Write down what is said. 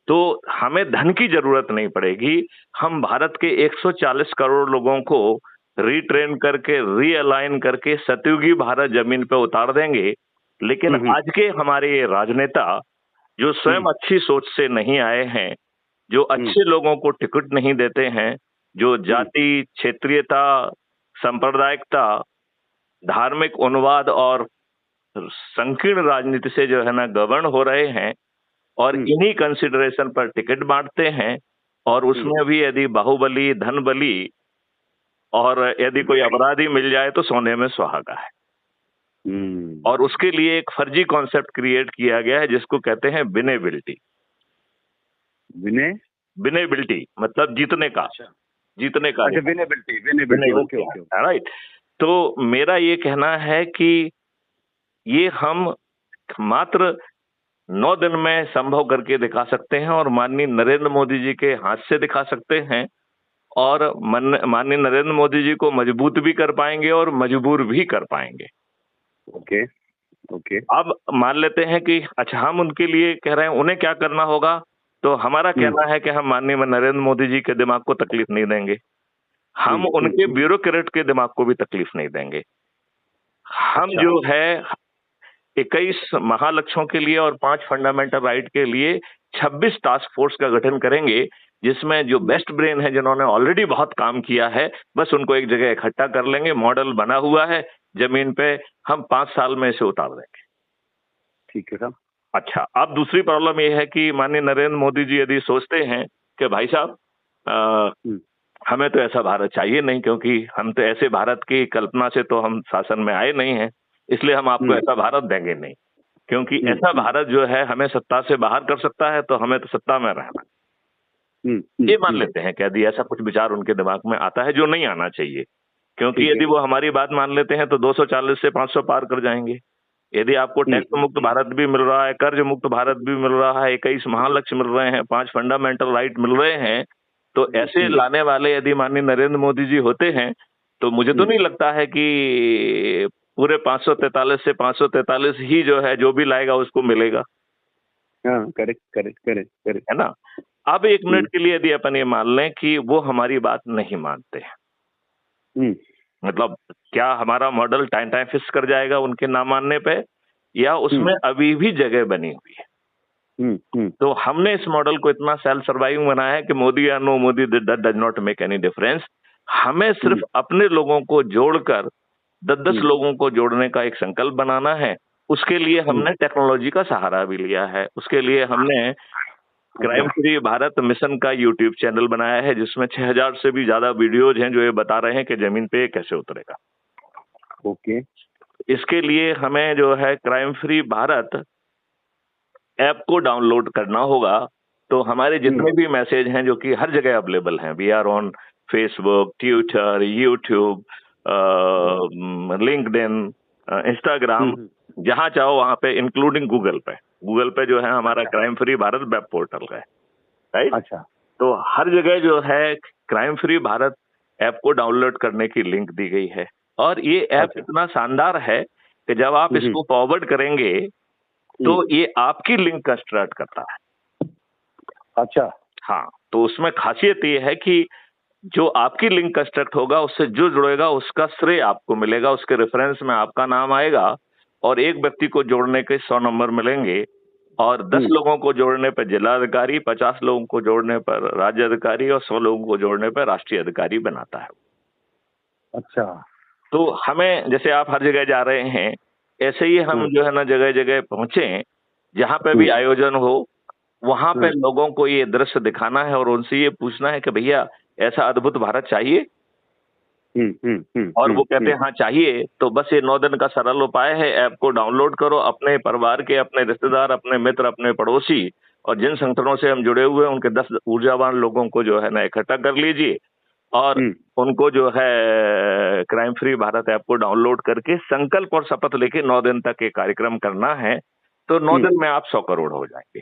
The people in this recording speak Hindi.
तो हमें धन की जरूरत नहीं पड़ेगी। हम भारत के 140 करोड़ लोगों को रीट्रेन करके, रीअलाइन करके सतयुगी भारत जमीन पे उतार देंगे। लेकिन आज के हमारे ये राजनेता जो स्वयं अच्छी सोच से नहीं आए हैं, जो अच्छे लोगों को टिकट नहीं देते हैं, जो जाति, क्षेत्रीयता, सांप्रदायिकता, धार्मिक उन्माद और संकीर्ण राजनीति से जो है ना गवर्न हो रहे हैं, और इन्हीं कंसिडरेशन पर टिकट बांटते हैं, और उसमें भी यदि बाहुबली, धन बली और यदि कोई अपराधी मिल जाए तो सोने में सुहागा है। और उसके लिए एक फर्जी कॉन्सेप्ट क्रिएट किया गया है जिसको कहते हैं विनेबिलिटी। विनेबिलिटी मतलब जीतने का। जीतने का। अच्छा, विनेबिलिटी। ओके। राइट। तो मेरा ये कहना है कि ये हम मात्र 9 दिन में संभव करके दिखा सकते हैं, और माननीय नरेंद्र मोदी जी के हाथ से दिखा सकते हैं, और माननीय नरेंद्र मोदी जी को मजबूत भी कर पाएंगे और मजबूर भी कर पाएंगे। ओके। अब मान लेते हैं कि अच्छा हम उनके लिए कह रहे हैं, उन्हें क्या करना होगा, तो हमारा कहना है कि हम माननीय नरेंद्र मोदी जी के दिमाग को तकलीफ नहीं देंगे, हम उनके ब्यूरोक्रेट के दिमाग को भी तकलीफ नहीं देंगे। हम जो है 21 महालक्ष्यों के लिए और 5 फंडामेंटल राइट के लिए 26 टास्क फोर्स का गठन करेंगे, जिसमें जो बेस्ट ब्रेन है, जिन्होंने ऑलरेडी बहुत काम किया है, बस उनको एक जगह इकट्ठा कर लेंगे। मॉडल बना हुआ है जमीन पे, हम 5 साल में इसे उतार देंगे। ठीक है साहब। अच्छा, अब दूसरी प्रॉब्लम यह है कि माननीय नरेंद्र मोदी जी यदि सोचते हैं कि भाई साहब हमें तो ऐसा भारत चाहिए नहीं, क्योंकि हम तो ऐसे भारत की कल्पना से तो हम शासन में आए नहीं हैं, इसलिए हम आपको ऐसा भारत देंगे नहीं, क्योंकि ऐसा भारत जो है हमें सत्ता से बाहर कर सकता है, तो हमें तो सत्ता में रहना। ये मान लेते हैं कि यदि ऐसा कुछ विचार उनके दिमाग में आता है, जो नहीं आना चाहिए, क्योंकि यदि वो हमारी बात मान लेते हैं तो 240 से 500 पार कर जाएंगे। यदि आपको टैक्स मुक्त भारत भी मिल रहा है, कर्ज मुक्त भारत भी मिल रहा है, 21 महालक्ष्य मिल रहे हैं, 5 फंडामेंटल राइट मिल रहे हैं, तो ऐसे लाने वाले यदि माननीय नरेंद्र मोदी जी होते हैं, तो मुझे तो नहीं लगता है कि पूरे 543 से 543 ही जो है, जो भी लाएगा उसको मिलेगा। करेक्ट है ना। अब 1 मिनट के लिए यदि अपन ये मान लें कि वो हमारी बात नहीं मानते हैं, मतलब क्या हमारा मॉडल टाइम फिक्स कर जाएगा उनके ना मानने पे, या उसमें अभी भी जगह बनी हुई है। तो हमने इस मॉडल को इतना सेल्फ सर्वाइविंग बनाया है कि मोदी या no Modi that does not make any difference. हमें सिर्फ अपने लोगों को जोड़कर 10-10 लोगों को जोड़ने का एक संकल्प बनाना है। उसके लिए हमने टेक्नोलॉजी का सहारा भी लिया है। उसके लिए हमने क्राइम फ्री भारत मिशन का यूट्यूब चैनल बनाया है, जिसमें 6000 से भी ज्यादा वीडियोज हैं जो ये बता रहे हैं कि जमीन पे कैसे उतरेगा। ओके। इसके लिए हमें जो है क्राइम फ्री भारत ऐप को डाउनलोड करना होगा। तो हमारे जितने भी मैसेज हैं जो कि हर जगह अवेलेबल हैं, we are on Facebook, Twitter, YouTube, LinkedIn, Instagram, जहां चाहो वहां पे, इंक्लूडिंग गूगल पे जो है हमारा crime free Bharat web portal है, राइट। अच्छा। तो हर जगह जो है क्राइम फ्री भारत ऐप को डाउनलोड करने की लिंक दी गई है, और ये ऐप इतना शानदार है कि जब आप इसको फॉरवर्ड करेंगे तो ये आपकी लिंक कंस्ट्रक्ट करता है। अच्छा। हाँ, तो उसमें खासियत ये है कि जो आपकी लिंक कंस्ट्रक्ट होगा, उससे जो जुड़ेगा उसका श्रेय आपको मिलेगा, उसके रेफरेंस में आपका नाम आएगा, और एक व्यक्ति को जोड़ने के 100 नंबर मिलेंगे, और 10 लोगों को जोड़ने पर जिला अधिकारी, 50 लोगों को जोड़ने पर राज्य अधिकारी, और 100 लोगों को जोड़ने पर राष्ट्रीय अधिकारी बनाता है। अच्छा। तो हमें, जैसे आप हर जगह जा रहे हैं, ऐसे ही हम जो है ना जगह जगह पहुंचे, जहां पे भी आयोजन हो, वहां पे लोगों को ये दृश्य दिखाना है और उनसे ये पूछना है कि भैया ऐसा अद्भुत भारत चाहिए। और वो कहते हैं हाँ चाहिए। तो बस ये 9 दिन का सरल उपाय है, ऐप को डाउनलोड करो, अपने परिवार के, अपने रिश्तेदार, अपने मित्र, अपने पड़ोसी और जिन संगठनों से हम जुड़े हुए हैं उनके 10 ऊर्जावान लोगों को जो है ना इकट्ठा कर लीजिए, और उनको जो है क्राइम फ्री भारत ऐप को डाउनलोड करके संकल्प और शपथ लेके 9 दिन तक ये कार्यक्रम करना है। तो 9 दिन में आप 100 करोड़ हो जाएंगे।